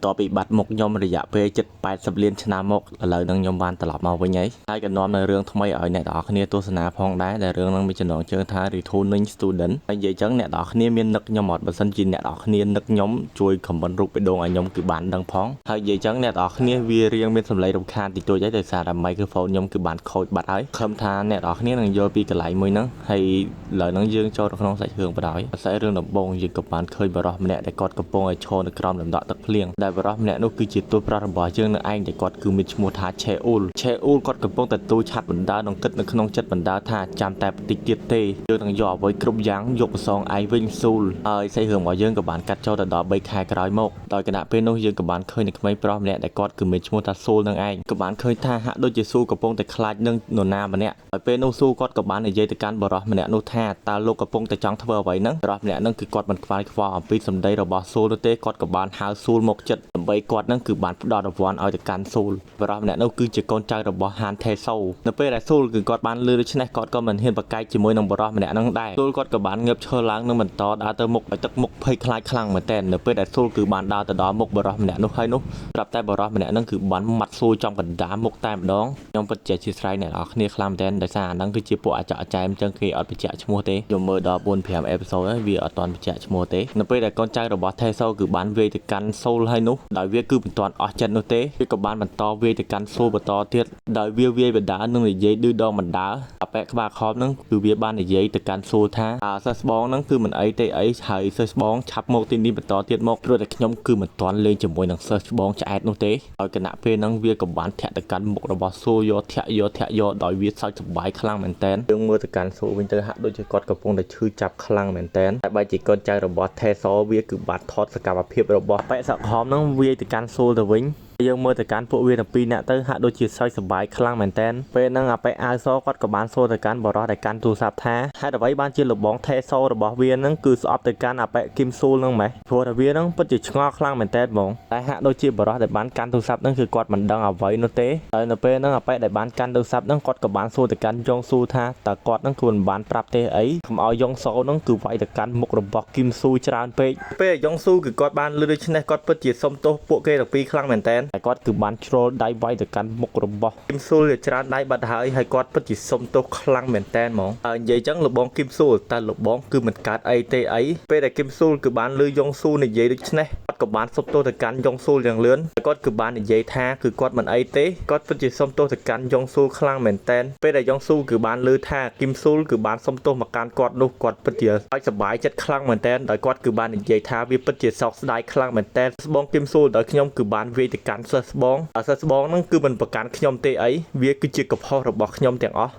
តពីបាត់មុខខ្ញុំរយៈពេល70លានឆ្នាំមកឥឡូវនឹងខ្ញុំបានត្រឡប់មកវិញហើយក៏នាំនៅរឿងថ្មីឲ្យអ្នកនរគ្នាទស្សនាផងដែរដែលរឿងនឹងមានចំណងជើងថា Returning Student ហើយនិយាយចឹងអ្នកនរគ្នាមាននឹកខ្ញុំអត់បើសិនជាអ្នកនរគ្នានឹកខ្ញុំជួយ comment រូបបេះដូងឲ្យខ្ញុំគឺបានដឹងផងហើយនិយាយចឹងអ្នកនរគ្នាវារៀងមានសម្លេងរំខានតិចតួចហើយដោយសារតែ microphone ខ្ញុំគឺបានខូចបាត់ហើយខំថាអ្នកនរគ្នានឹងយល់ពីកន្លែងមួយហ្នឹងហើយឥឡូវហ្នឹងយើងចូលទៅក្នុងសាច់រឿងបណ្ដោយភាសារឿងដំបូងយើងក៏បានឃើញបរិសម្នាក់ដែលគាត់កំពុងឲ្យឈរនៅក្រោមលំដក់ទឹកភ្លៀងដែលបរិសម្នាក់នោះគឺជាទូតប្រុសរបស់យើងនៅឯងដែលគាត់គឺមានឈ្មោះថាឆេអ៊ូលគាត់កំពុងតែទូឆាត់បណ្ដើនឹងគិតនៅក្នុងចិត្តបណ្ដើថាចាំតែបន្តិចទៀតទេយើងនឹងយកអ្វីគ្រប់យ៉ាងយកប្រសងឯងវិញស៊ូលហើយសាច់រឿងរបស់យើងក៏បានកាត់ចូលទៅដល់3ខែក្រោយមកដោយគណៈពេលនោះយើងក៏បានឃើញនៅក្មេងប្រុសម្នាក់ដែលគាត់គឺមានឈ្មោះថាស៊ូលនឹងឯងក៏បានឃើញថាហាក់ដូចជាស៊ូកំពុងតែខ្លាចនឹងនរណាម្នាក់ហើយពេលនោះស៊ូគាត់ក៏បាននិយាយទៅកាន់បរិសម្នាក់នោះថាតើលោកកំពុងតែចង់ធ្វើអ្វីហ្នឹងបរិសម្នាក់ហ្នឹងគឺគាត់មិនខ្វាយខ្វល់អំពីសម្ដីរបស់ស៊ូលនោះទេគាត់ក៏បានហៅស៊ូលមកចិត្តដើម្បីគាត់ហ្នឹងគឺបានផ្ដល់រង្វាន់ឲ្យទៅកាន់ស៊ូលបរិសម្នាក់នោះគឺជាកូនចៅរបស់ហានថេសូនៅពេលដែលស៊ូលគឺគាត់បានលឺដូច្នេះគាត់ក៏មិនហ៊ានប្រកែកជាមួយនឹងបរិសម្នាក់ហ្នឹងដែរស៊ូលគាត់ក៏បានងើបឈរឡើងនិងបន្តដើរទៅមុខឲ្យទឹកមុខភ័យខ្លាចខ្លាំងមែនទែននៅពេលដែលស៊ូលគឺបានដើរទៅដល់មុខបរិសម្នាក់នោះហើយនោះប្រាប់តែបរិសម្នាក់ហ្នឹងគឺបានមាត់ស៊ូលចំកណ្ដាលមុខតែម្ដងខ្ញុំពិតជាជាស្រ័យអ្នកនរគ្នាខ្លាំងមែនទែនដោយសារអាហ្នឹងគឺជាពួកអាចកចែមចឹងគេអត់បញ្ជាក់ឈ្មោះទេខ្ញុំមើលដល់ 4-5 អេពីសូតហើយវាអត់ទាន់បញ្ជាក់ឈ្មោះទេនៅពេលដែលកូនចៅរបស់ថេសូគឺបានវាយទៅកាន់ស៊ូលហើយនោះដោយវាគឺមិនទាន់អស់ចិត្តនោះទេវាក៏បានបន្តវាយទៅកាន់ស៊ូលបន្តទៀតដោយវាវាយបណ្ដានឹងនិយាយឌឺដងបណ្ដាអាប៉ែក្បាលខំហ្នឹងគឺវាបាននិយាយទៅកាន់ស៊ូលថាសិស្សបងហ្នឹងគឺមិនអីទេអីហើយសិស្សបងឆាប់មកទីនេះបន្តទៀតមកព្រោះតែខ្ញុំគឺមិនទាន់លេងជាមួយនឹងសិស្សបងឆ្អែតនោះទេហើយគណៈពេលហ្នឹងវាក៏បានធាក់ទៅកាន់មុខរបស់ស៊ូលយកធាក់យកដោយវាសើចសប្បាយខ្លាំងមែនតើយើងមើលទៅកាន់ស៊ូលវិញទៅហាក់ដូចជាគាត់កំពុងតែឈឺចាប់ខ្លាំងមែនតើតែបែរជាកូនចៅរបស់ថេសវាគឺបានថតសកម្មភាពរបស់ប៉ែសខំហ្នឹងវាយទៅកាន់ស៊ូលទៅវិញយើងមើលទៅកាន់ពួកវាទាំងពីរនាក់ទៅហាក់ដូចជាសើចសប្បាយខ្លាំងមែនតើពេលហ្នឹងអាប៉ែអាវសគាត់ក៏បានសួរទៅកាន់បរិសដែលកាន់ទូរស័ព្ទថាហេតុអ្វីបានជាលបងថេសរបស់វាហ្នឹងគឺស្អប់ទៅកាន់អាប៉ែគឹមស៊ូលហ្នឹងម៉េះព្រោះតែវាហ្នឹងពិតជាឆ្ងល់ខ្លាំងមែនតើហ្មងតែហាក់ដូចជាបរិសដែលបានកាន់ទូរស័ព្ទហ្នឹងគឺគាត់មិនដឹងអ្វីនោះទេហើយនៅពេលហ្នឹងអាប៉ែដែលបានកាន់ទូរស័ព្ទហ្នឹងគាត់ក៏បានសួរទៅកាន់យ៉ងស៊ូថាតើគាត់ហ្នឹងគឺមិនបានប្រាប់ទេអីកុំឲ្យយ៉ងស៊ូហ្នឹងគឺវាយទៅកាន់មុខរបស់គឹមស៊ូច្រើនពេកពេលយ៉ងស៊ូគឺគាត់បានលឺដូច្នេះគាត់ពិតជាសុំទោសពួកគេទាំងពីរខ្លាំងមែនតើតែគាត់គឺបានជ្រុលដៃវាយទៅកាន់មុខរបស់គឹមស៊ូលជាច្រើនដៃបាត់ហើយគាត់ពិតជាសុំទោសខ្លាំងមែនតើហ្មងហើយនិយាយចឹងលបងគឹមស៊ូលតែលបងគឺមិនកើតអីទេអីពេលដែលគឹមស៊ូលគឺបានលឺយ៉ងស៊ូនិយាយដូច្នេះគាត់ក៏បានសុំទោសទៅកាន់យ៉ងស៊ូលយ៉ាងលឿនគាត់គឺបាននិយាយថាគឺគាត់មិនអីទេគាត់ពិតជាសុំទោសទៅកាន់យ៉ងស៊ូលខ្លាំងមែនតើពេលដែលយ៉ងស៊ូគឺបានលឺថាគឹមស៊ូលគឺបានសុំទោសមកកាន់គាត់នោះគាត់ពិតជាឲ្យសប្បាយចិត្តខ្លាំងមែនតើដោយគាត់គឺបាននិយាយថាវាពិតជាសោកស្ដាយខ្លាំងមែនតើស្បងគឹមស៊ូលដោយខ្ញុំគឺបានវាយទៅកាន់សិស្សស្បងហ្នឹងគឺមិនប្រកាន់ខ្ញុំទេអីវាគឺជាកំហុសរបស់ខ្ញុំទាំងអស់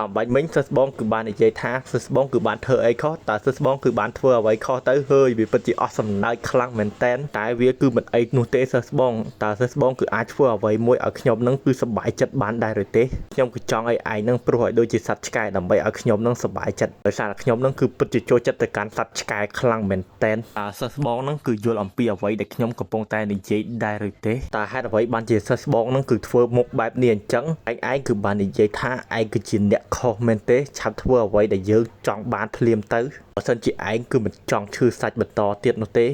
បាញ់មិញសិស្សបងគឺបាននិយាយថាសិស្សបងគឺបានធ្វើអីខុសតើសិស្សបងគឺបានធ្វើអ្វីខុសទៅហើយវាពិតជាអស់សំណើចខ្លាំងមែនតែវាគឺមិនអីនោះទេសិស្សបងតើសិស្សបងគឺអាចធ្វើអ្វីមួយឲ្យខ្ញុំនឹងគឺសប្បាយចិត្តបានដែរឬទេខ្ញុំគឺចង់ឲ្យឯងនឹងព្រោះឲ្យដូចជាសត្វឆ្កែដើម្បីឲ្យខ្ញុំនឹងសប្បាយចិត្តដោយសារតែខ្ញុំនឹងគឺពិតជាចូលចិត្តទៅកាន់សត្វឆ្កែខ្លាំងមែនតែសិស្សបងនឹងគឺយល់អំពីអ្វីដែលខ្ញុំកំពុងតែនិយាយដែរឬទេតើហេតុអ្វីបានជាសិស្សបងនឹងគឺធ្វើមុខបែបនេះអញ្ចឹងឯងគឺបាននិយាយថាឯងគឺជាអ្នកខុសមែនទេឆាប់ធ្វើអ្វីដែលយើងចង់បានភ្លាមទៅបើសិនជាឯងគឺមិនចង់ឈឺសាច់បន្តទៀតនោះទេ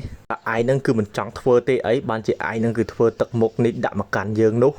ឯងនឹងគឺមិនចង់ធ្វើទេអីបានជាឯងនឹងគឺធ្វើទឹកមុខនេះដាក់មកកាន់យើងនោះ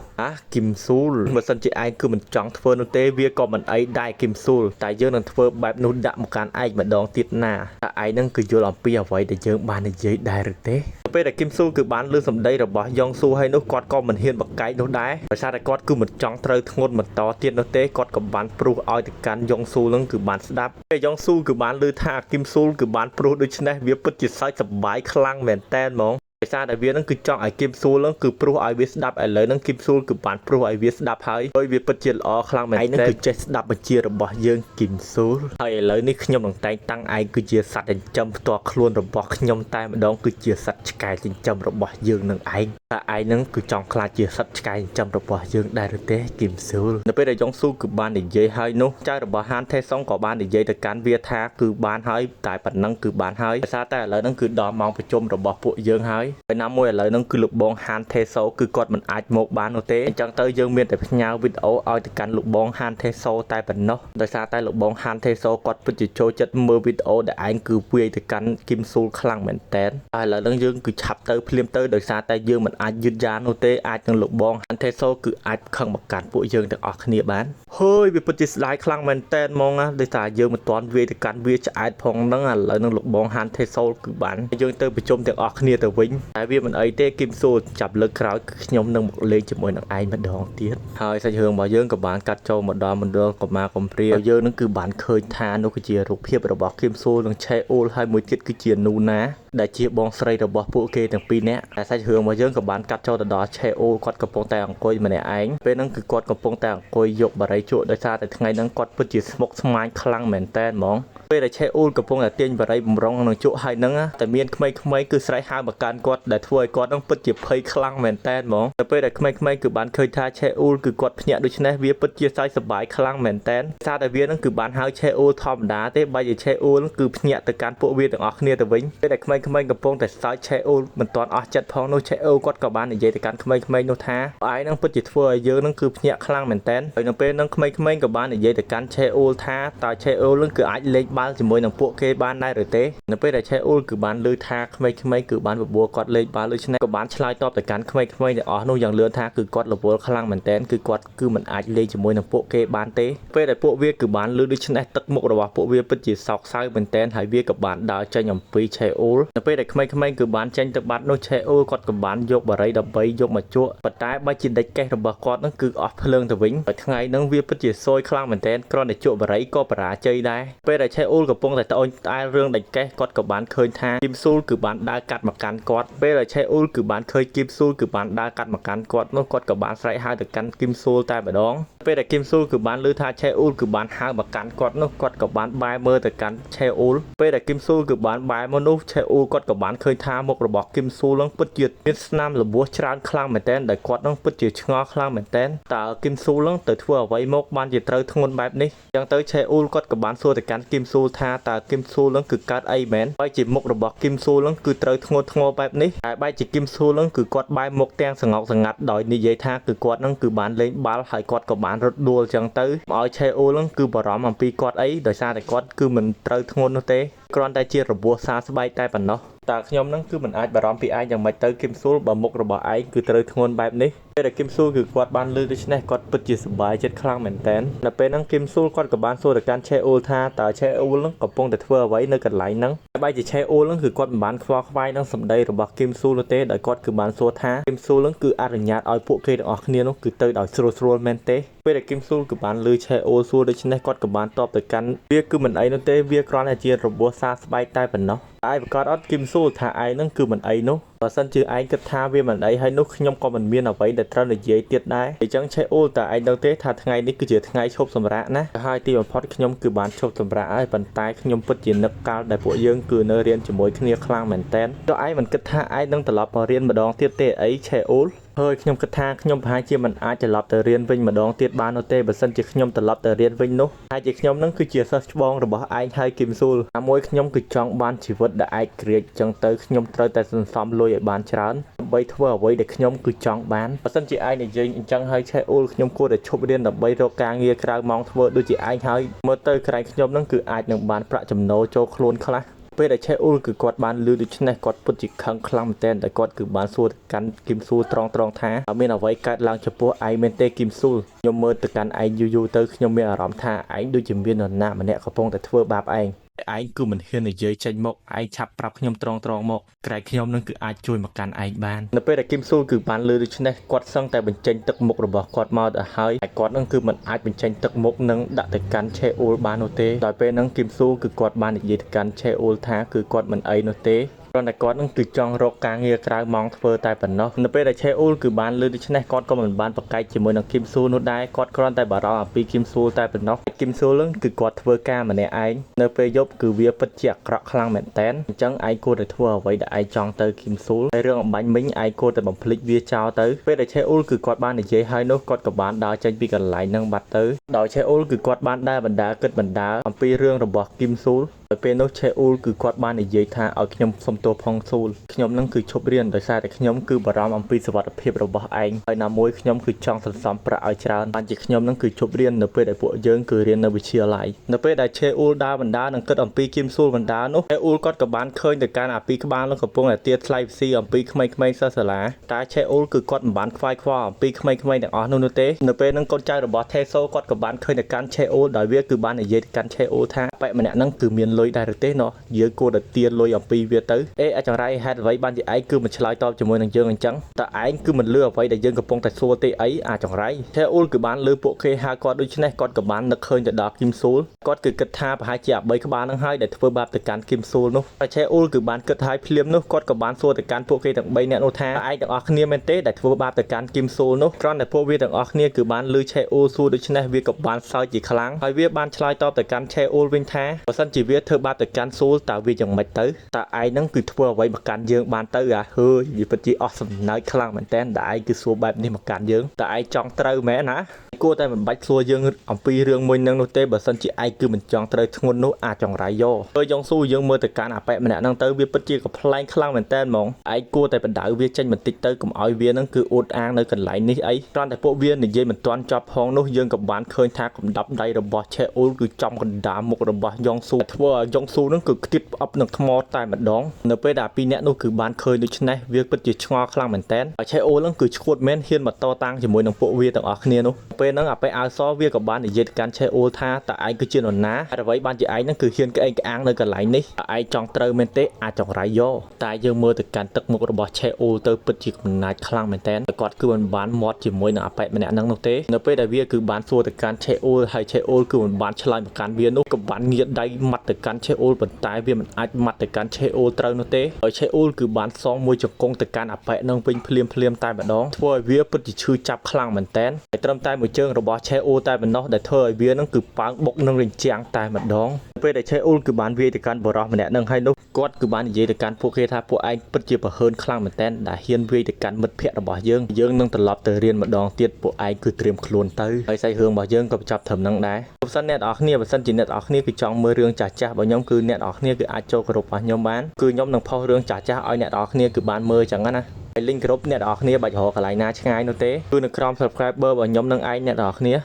គឹមស៊ូលបើសិនជាឯងគឺមិនចង់ធ្វើនោះទេវាក៏មិនអីដែរគឹមស៊ូលតែយើងនឹងធ្វើបែបនោះដាក់មកកាន់ឯងម្ដងទៀតណាតែឯងនឹងគឺយល់អំពីអ្វីដែលយើងបាននិយាយដែរឬទេពេលដែលគឹមស៊ូលគឺបានលើសម្ដីរបស់យ៉ងស៊ូហើយនោះគាត់ក៏មិនហ៊ានបកកែកនោះដែរដោយសារតែគាត់គឺមិនចង់ត្រូវធ្ងន់បន្តទៀតនោះទេគាត់ក៏បានព្រុសឲ្យទៅកាន់យ៉ងស៊ូនឹងគឺបានស្ដាប់ពេលយ៉ងស៊ូគឺបានលើថាគឹមស៊ូលគឺបានព្រុសដូច្នេះវាពិតជាសើចសប្បាយខ្លាំងមែនតែនហ្មងដោយសារតែវានឹងគឺចង់ឲ្យគឹមស៊ូលនឹងគឺព្រុសឲ្យវាស្ដាប់ឥឡូវនឹងគឹមស៊ូលគឺបានព្រុសឲ្យវាស្ដាប់ហើយវាពិតជាល្អខ្លាំងមែនតែនគឺចេះស្ដាប់បញ្ជារបស់យើងគឹមស៊ូលហើយឥឡូវនេះខ្ញុំនឹងតែងតាំងឯងគឺជាសត្វចិញ្ចឹមផ្ទាល់ខ្លួនរបស់ខ្ញុំតែម្ដងគឺជាសត្វឆ្កែចិញ្ចឹមរបស់យើងនឹងឯងតែឯងនឹងគឺចង់ខ្លាចជាសត្វឆ្កែចិញ្ចឹមរបស់យើងដែរឬទេគឹមស៊ូលនៅពេលដែលយ៉ងស៊ូគឺបាននិយាយហើយនោះចៅរបស់ហានថេសុងក៏បាននិយាយទៅកាន់វាថាគឺបានហើយតែប៉ុណ្ណឹងគឺបានហើយដោយសារតែឥឡូវហ្នឹងគឺដល់ម៉ោងប្រជុំរបស់ពួកយើងហើយ ពេលណាមួយឥឡូវហ្នឹងគឺលោកបងហានថេសូគឺគាត់មិនអាចមកបាននោះទេអញ្ចឹងទៅយើងមានតែផ្ញើវីដេអូឲ្យទៅកាន់លោកបងហានថេសូតែប៉ុណ្ណោះដោយសារតែលោកបងហានថេសូគាត់ពិតជាចូលចិត្តមើលវីដេអូដែលឯងគឺវាយទៅកាន់គឹមស៊ូលខ្លាំងមែនតើឥឡូវហ្នឹងយើងគឺឆាប់ទៅភ្លាមទៅដោយសារតែយើងមិនអាចយឺតយ៉ាវនោះទេអាចនឹងលោកបងហានថេសូគឺអាចខឹងមកកាន់ពួកយើងទាំងអស់គ្នាបានហើយវាពិតជាស្ដាយខ្លាំងមែនតើហ្មងណាដោយសារយើងមិនទាន់វាយទៅកាន់វាឆ្អែតផងហ្នឹងឥឡូវហ្នឹងលោកបងហានថេសូគឺបានយើងទៅប្រជុំទាំងអស់គ្នាទៅវិញតែវាមិនអីទេគឹមស៊ូលចាប់លើកក្រោយគឺខ្ញុំនឹងមកលេងជាមួយនឹងឯងម្ដងទៀតហើយសាច់រឿងរបស់យើងក៏បានកាត់ចូលមកដល់មណ្ឌលកុមារកំព្រាយើងនឹងគឺបានឃើញថានោះគឺជារូបភាពរបស់គឹមស៊ូលនិងឆេអ៊ូលហើយមួយទៀតគឺជានូណាដែលជាបងស្រីរបស់ពួកគេទាំងពីរនាក់តែសាច់រឿងរបស់យើងក៏បានកាត់ចូលទៅដល់ឆេអ៊ូលគាត់កំពុងតែអង្គុយម្នាក់ឯងពេលហ្នឹងគឺគាត់កំពុងតែអង្គុយយកបារីជក់ដោយសារតែថ្ងៃហ្នឹងគាត់ពិតជាស្មុគស្មាញខ្លាំងមែនតើហ្មងពេលដែលឆេអ៊ូលកំពុងតែទាញបារីបំរុងនឹងជក់ហើយហ្នឹងតែមានក្មេងៗគឺស្រែកហៅមកកាន់គាត់ដែលធ្វើឲ្យគាត់ហ្នឹងពិតជាភ័យខ្លាំងមែនតើហ្មងទៅពេលដែលក្មេងៗគឺបានឃើញថាឆេអ៊ូលគឺគាត់ភ្ញាក់ដូច្នេះវាពិតជាសើចសប្បាយខ្លាំងមែនតើសារតែវាហ្នឹងគឺបានហៅឆេអ៊ូលធម្មតាទេបែរជាឆេអ៊ូលគឺភ្ញាក់ទៅកាន់ពួកវាទាំងអស់គ្នាទៅវិញពេលដែលក្មេងៗកំពុងតែសើចឆេអ៊ូលមិនទាន់អស់ចិត្តផងនោះឆេអ៊ូលគាត់ក៏បាននិយាយទៅកាន់ក្មេងៗនោះថាឯងហ្នឹងពិតជាធ្វើឲ្យយើងហ្នឹងគឺភ្ញាក់ខ្លាំងមែនតើហើយនៅពេលហ្នឹងក្មេងៗក៏បាននិយាយទៅកាន់ឆេអ៊ូលថាតើឆេអ៊ូលហ្នឹងគឺអាចលេងបាល់ជាមួយនឹងពួកគេបានដែរឬទេនៅពេលដែលឆេអ៊ូលគឺបានឮថាក្មេងៗគឺបានបបួលគាត់លេងបាល់ដូច្នេះក៏បានឆ្លើយតបទៅកាន់ក្មេងៗទាំងអស់នោះយ៉ាងលឿនថាគឺគាត់រវល់ខ្លាំងមែនតើគឺគាត់គឺមិនអាចលេងជាមួយនឹងពួកគេបានទេពេលដែលពួកវាគឺបានឮដូច្នេះទឹកមុខរបស់ពួកវាពិតជាសោកសៅមែនតើហើយវាក៏បានដើរចេញអំពីឆេអ៊ូលនៅពេលដែលក្មេងៗគឺបានចេញទៅបាត់នោះឆេអ៊ូលគាត់ក៏បានយកបារីដើម្បីយកមកជក់ប៉ុន្តែបើជាដេចកេះរបស់គាត់នឹងគឺអស់ភ្លើងទៅវិញហើយថ្ងៃហ្នឹងវាពិតជាសោយខ្លាំងមែនតើគ្រាន់តែជក់បារីក៏បរាជ័យដែរពេលដែលឆេអ៊ូលកំពុងតែត្អូញត្អែររឿងដេចកេះគាត់ក៏បានឃើញថាគឹមស៊ូលគឺបានដើរកាត់មកកាន់គាត់ពេលដែលឆេអ៊ូលគឺបានឃើញគឹមស៊ូលគឺបានដើរកាត់មកកាន់គាត់នោះគាត់ក៏បានស្រែកហៅទៅកាន់គឹមស៊ូលតែម្ដងពេលដែលគឹមស៊ូលគឺបានឮថាឆេអ៊ូលគឺបានហៅមកកាន់គាត់នោះគាត់ក៏បានបែរមើលទៅកាន់ឆេអ៊ូលពេលដែលគឹមស៊ូលគឺបានបែរមកនោះឆេអ៊ូលគាត់ក៏បានឃើញថាមុខរបស់គឹមស៊ូលនឹងពិតជាមានស្នាមរបួសច្រើនខ្លាំងមែនទែនដែលគាត់នឹងពិតជាឆ្ងល់ខ្លាំងមែនទែនតើគឹមស៊ូលនឹងទៅធ្វើអ្វីមកបានជាត្រូវធ្ងន់បែបនេះអញ្ចឹងទៅឆេអ៊ូលគាត់ក៏បានសួរទៅកាន់គឹមស៊ូលថាតើគឹមស៊ូលនឹងគឺកើតអីមែនបែរជាមុខរបស់គឹមស៊ូលនឹងគឺត្រូវធ្ងន់ធ្ងរបែបនេះហើយបែរជាគឹមស៊ូលនឹងគឺគាត់បែរមុខទាំងសង្កត់សង្កាត់ដោយនិយាយថាគឺគាត់នឹងគឺបានលេងបាល់ហើយគាត់ក៏បានរត់ដួលអញ្ចឹងទៅឲ្យឆេអ៊ូលនឹងគឺបារម្ភអំពីគាត់អីដោយសារតែគាត់គឺមិនត្រូវធ្ងន់នោះទេគ្រាន់តែជារបួសសើស្បែកតែប៉ុណ្ណោះតើខ្ញុំនឹងគឺមិនអាចបារម្ភពីឯងយ៉ាងម៉េចទៅគឹមស៊ូលបើមុខរបស់ឯងគឺត្រូវធ្ងន់បែបនេះពេលដែលគឹមស៊ូលគឺគាត់បានលឺដូច្នេះគាត់ពិតជាសប្បាយចិត្តខ្លាំងមែនតើនៅពេលហ្នឹងគឹមស៊ូលគាត់ក៏បានសួរទៅកាន់ឆេអ៊ូលថាតើឆេអ៊ូលនឹងកំពុងតែធ្វើអ្វីនៅកន្លែងហ្នឹងបែរជាឆេអ៊ូលនឹងគឺគាត់មិនបានខ្វល់ខ្វាយនឹងសម្ដីរបស់គឹមស៊ូលនោះទេដោយគាត់គឺបានសួរថាគឹមស៊ូលនឹងគឺអនុញ្ញាតឲ្យពួកគេទាំងអស់គ្នានោះគឺទៅដោយស្រួលមែនទេពេលដែលគឹមស៊ូលគឺបានលឺឆេអ៊ូលសួរដូច្នេះគាត់ក៏បានតបទៅកាន់វាគឺមិនអីនោះទេវាគ្រាន់តែជារបួសសើស្បែកតែប៉ុណ្ណោះឯងប្រកាសអត់គឹមស៊ូលថាឯងនឹងគឺមិនអីនោះបើសិនជាឯងគិតថាវាមិនអីហើយនោះខ្ញុំក៏មិនមានអ្វីដែលត្រូវនិយាយទៀតដែរអញ្ចឹងឆេអ៊ូលតើឯងដឹងទេថាថ្ងៃនេះគឺជាថ្ងៃឈប់សម្រាកណាហើយទីបំផុតខ្ញុំគឺបានឈប់សម្រាកហើយប៉ុន្តែខ្ញុំពិតជានឹកកាលដែលពួកយើងគឺនៅរៀនជាមួយគ្នាខ្លាំងមែនតើតើឯងមិនគិតថាឯងនឹងត្រឡប់មករៀនម្ដងទៀតទេអីឆេអ៊ូលហើយខ្ញុំគិតថាខ្ញុំប្រហែលជាមិនអាចត្រឡប់ទៅរៀនវិញម្ដងទៀតបាននោះទេបើសិនជាខ្ញុំត្រឡប់ទៅរៀនវិញនោះហើយជាខ្ញុំនឹងគឺជាសិស្សច្បងរបស់ឯងហើយគឹមស៊ូលតែមួយខ្ញុំគឺចង់បានជីវិតដែលឯករាជ្យចឹងទៅខ្ញុំត្រូវតែសន្សំលុយឲ្យបានច្រើនដើម្បីធ្វើអ្វីដែលខ្ញុំគឺចង់បានបើសិនជាឯងនិយាយអញ្ចឹងហើយឆេអ៊ូលខ្ញុំគួរតែឈប់រៀនដើម្បីរកការងារក្រៅម៉ោងធ្វើដូចជាឯងហើយមើលទៅក្រែងខ្ញុំនឹងគឺអាចនឹងបានប្រាក់ចំណូលចូលខ្លួនខ្លះពេលដែលឆេអ៊ូលគឺគាត់បានលឺដូច្នេះគាត់ពិតជាខឹងខ្លាំងមែនទែនតែគាត់គឺបានសួរទៅកាន់គឹមស៊ូលត្រង់ថាអត់មានអ្វីកើតឡើងចំពោះឯងមែនទេគឹមស៊ូលខ្ញុំមើលទៅកាន់ឯងយូរទៅខ្ញុំមានអារម្មណ៍ថាឯងដូចជាមាននរណាម្នាក់កំពុងតែធ្វើបាបឯងឯងគឺមិនហ៊ាននិយាយចេញមកឯងឆាប់ប្រាប់ខ្ញុំត្រង់មកក្រែងខ្ញុំនឹងគឺអាចជួយមកកាន់ឯងបាននៅពេលដែលគឹមស៊ូលគឺបានលឺដូច្នេះគាត់សឹងតែបញ្ចេញទឹកមុខរបស់គាត់មកទៅហើយគាត់នឹងគឺមិនអាចបញ្ចេញទឹកមុខនឹងដាក់ទៅកាន់ឆេអ៊ូលបាននោះទេដោយពេលហ្នឹងគឹមស៊ូលគឺគាត់បាននិយាយទៅកាន់ឆេអ៊ូលថាគឺគាត់មិនអីនោះទេគ្រាន់តែគាត់នឹងគឺចង់រកការងារក្រៅម៉ោងធ្វើតែប៉ុណ្ណោះនៅពេលដែលឆេអ៊ូលគឺបានលឺដូច្នេះគាត់ក៏មិនបានប្រកែកជាមួយនឹងគឹមស៊ូលនោះដែរគាត់គ្រាន់តែបារម្ភអំពីគឹមស៊ូលតែប៉ុណ្ណោះគឹមស៊ូលនឹងគឺគាត់ធ្វើការម្នាក់ឯងនៅពេលយប់គឺវាពិតជាអាក្រក់ខ្លាំងមែនតើអញ្ចឹងឯងគួរតែធ្វើអ្វីដែលឯងចង់ទៅគឹមស៊ូលហើយរឿងអំបញ្ញមិញឯងគួរតែបំភ្លេចវាចោលទៅពេលដែលឆេអ៊ូលគឺគាត់បាននិយាយហើយនោះគាត់ក៏បានដើរចេញពីកន្លែងហ្នឹងបាត់ទៅដោយឆេអ៊ូលគឺគាត់បានដើរបណ្ដាគិតបណ្ដាអំពីរឿងរបស់គឹមស៊ូល ពេលនោះឆេអ៊ូលគឺគាត់បាននិយាយថាឲ្យខ្ញុំសុំទោសផងស៊ូលខ្ញុំនឹងគឺឈប់រៀនដោយសារតែខ្ញុំគឺបារម្ភអំពីសុវត្ថិភាពរបស់ឯងហើយណាមួយខ្ញុំគឺចង់សន្សំប្រាក់ឲ្យច្រើនបានជាខ្ញុំនឹងគឺឈប់រៀននៅពេលដែលពួកយើងគឺរៀននៅវិទ្យាល័យនៅពេលដែលឆេអ៊ូលដើរបណ្ដានឹងគិតអំពីគីមស៊ូលបណ្ដានោះឆេអ៊ូលគាត់ក៏បានឃើញទៅការអាពីក្បាលនឹងកំពុងតែទាថ្លៃវិស៊ីអំពីក្មេងៗសិស្សសាលាតែឆេអ៊ូលគឺគាត់មិនបានខ្វាយខ្វល់អំពីក្មេងៗទាំងអស់នោះទេនៅពេលនឹងកូនចៅរបស់ថេសូគាត់ក៏បានឃើញទៅកាន់ឆេអ៊ូលដោយវាគឺបាននិយាយទៅកាន់ឆេអ៊ូលថាបែបម្នាក់ហ្នឹងគឺមានលុយដែរឬទេណោះយើងគួរតែទាលុយអំពីវាទៅអចង្រៃហេតុអ្វីបានជាឯងគឺមិនឆ្លើយតបជាមួយនឹងយើងអញ្ចឹងតើឯងគឺមិនលឺអ្វីដែលយើងកំពុងតែសួរទេអីអាចង្រៃឆេអ៊ូលគឺបានលឺពួកគេហៅគាត់ដូច្នេះគាត់ក៏បាននឹកឃើញទៅដល់គីមស៊ូលគាត់គឺគិតថាប្រហែលជាអា3ក្បាលហ្នឹងហើយដែលធ្វើបាបទៅកាន់គីមស៊ូលនោះតែឆេអ៊ូលគឺបានគិតហើយភ្លាមនោះគាត់ក៏បានសួរទៅកាន់ពួកគេទាំង3នាក់នោះថាឯងទាំងអស់គ្នាមែនទេដែលធ្វើបាបទៅកាន់គីមស៊ូលនោះគ្រាន់តែពួកវាទាំងអស់គ្នាគឺបានលឺឆេអ៊ូលសួរដូច្នេះវាក៏បានសើចជាខ្លាំងហើយវាបានឆ្លើយតបទៅកាន់ឆេអ៊ូលវិញថាបើសិនជាវាធ្វើបាបទៅកាន់ស៊ូលតើវាយ៉ាងម៉េចទៅតើឯងហ្នឹងគឺធ្វើអ្វីមកកាន់យើងបានទៅហឺវាពិតជាអស់សំណើចខ្លាំងមែនតើឯងគឺសួរបែបនេះមកកាន់យើងតើឯងចង់ត្រូវមែនណាគួរតែមិនបាច់សួរយើងអំពីរឿងមួយនឹងនោះទេបើសិនជាឯងគឺមិនចង់ត្រូវធ្ងន់នោះអាចចង្រៃយកហើយយ៉ងស៊ូយើងមើលទៅកាន់អាប៉ែម្នាក់ហ្នឹងទៅវាពិតជាកំ ប្លែងខ្លាំងមែនតើហ្មងឯងគួរតែបណ្ដៅវាចេញបន្តិចទៅកុំឲ្យវានឹងគឺអួតអាងនៅកន្លែងនេះអីគ្រាន់តែពួកវានិយាយមិនទាន់ចប់ផងនោះយើងក៏បានឃើញថាកំដាប់ដៃរបស់ឆេអ៊ូលគឺចំកណ្ដាលមុខរបស់យ៉ងស៊ូធ្វើឲ្យយ៉ងស៊ូនឹងគឺខ្ទាតផ្អប់នឹងថ្មតែម្ដងនៅពេលដែលពីរអ្នកនោះគឺបានឃើញដូច្នេះវាពិតជាឆ្ងល់ខ្លាំងមែនតើហើយឆេអ៊ូលនឹងគឺឈួតមែនហ៊ានមកតតាំងជាមួយនឹងពួកវាទាំងអស់គ្នានោះពេលហ្នឹងអាប៉ែអាវសវាក៏បាននិយាយទៅកាន់ឆេអ៊ូលថាតើឯងគឺជានរណាហើយអ្វីបានជាឯងនឹងគឺហ៊ានក្អេងក្អាងនៅកន្លែងនេះឯងចង់ត្រូវមែនទេអាចចង្រៃយកតែយើងមើលទៅកាន់ទឹកមុខរបស់ឆេអ៊ូលទៅពិតជាកំណាចខ្លាំងមែនតើគាត់គឺមិនបានមាត់ជាមួយនឹងអាប៉ែម្នាក់ហ្នឹងនោះទេនៅពេលដែលវាគឺបានសួរទៅកាន់ឆេអ៊ូលហើយឆេអ៊ូលគឺមិនបានឆ្លើយមកកាន់វានោះក៏បានងាកដៃមាត់ទៅកាន់ឆេអ៊ូលប៉ុន្តែវាមិនអាចមាត់ទៅកាន់ឆេអ៊ូលត្រូវនោះទេហើយឆេអ៊ូលគឺបានសងមួយជង្គង់ទៅកាន់អាប៉ែនឹងវិញភ្លាមតែម្ដងធ្វើឲ្យវាពិតជាឈឺចាប់ខ្លាំងមែនតើហើយត្រឹមតែមួយជើងរបស់ឆេអ៊ូលតែប៉ុណ្ណោះដែលធ្វើឲ្យវានឹងគឺប៉ើងបុកនឹងរញ្ចាំងតែម្ដងពេលដែលឆេអ៊ូលគឺបានវាយទៅកាន់បរោះម្នាក់នឹងហើយនោះគាត់គឺបាននិយាយទៅកាន់ពួកគេថាពួកឯងពិតជាប្រហើនខ្លាំងមែនតើដែលហ៊ានវាយទៅកាន់មិត្តភ័ក្តិរបស់យើងនឹងត្រឡប់ទៅរៀនម្ដងទៀតពួកឯងគឺត្រៀមខ្លួនទៅហើយសាច់រឿងរបស់យើងក៏បញ្ចប់ត្រឹមហ្នឹងដែរបើសិនអ្នកនរគ្នាបើសិនជាអ្នកនរគ្នាគឺចង់មើលរឿងចាស់ៗរបស់ខ្ញុំគឺអ្នកនរគ្នាគឺអាចចូលក្រុមរបស់ខ្ញុំបានគឺខ្ញុំនឹងផុសរឿងចាស់ៗឲ្យអ្នកនរគ្នាគឺបានមើលចឹងណាហើយ link ក្រុមអ្នកនរគ្នាបាច់រកកន្លែងណាឆ្ងាយនោះទេគឺនៅក្រោម subscriber របស់ខ្ញុំនឹងឯងអ្នកនរគ្នា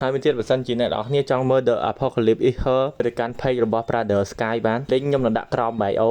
ហើយមួយទៀតបើសិនជាអ្នកនរគ្នាចង់មើល The Apocalypse is Her ទៅកាន់ page របស់ Brother Sky បាន link ខ្ញុំនឹងដាក់ក្រោម bio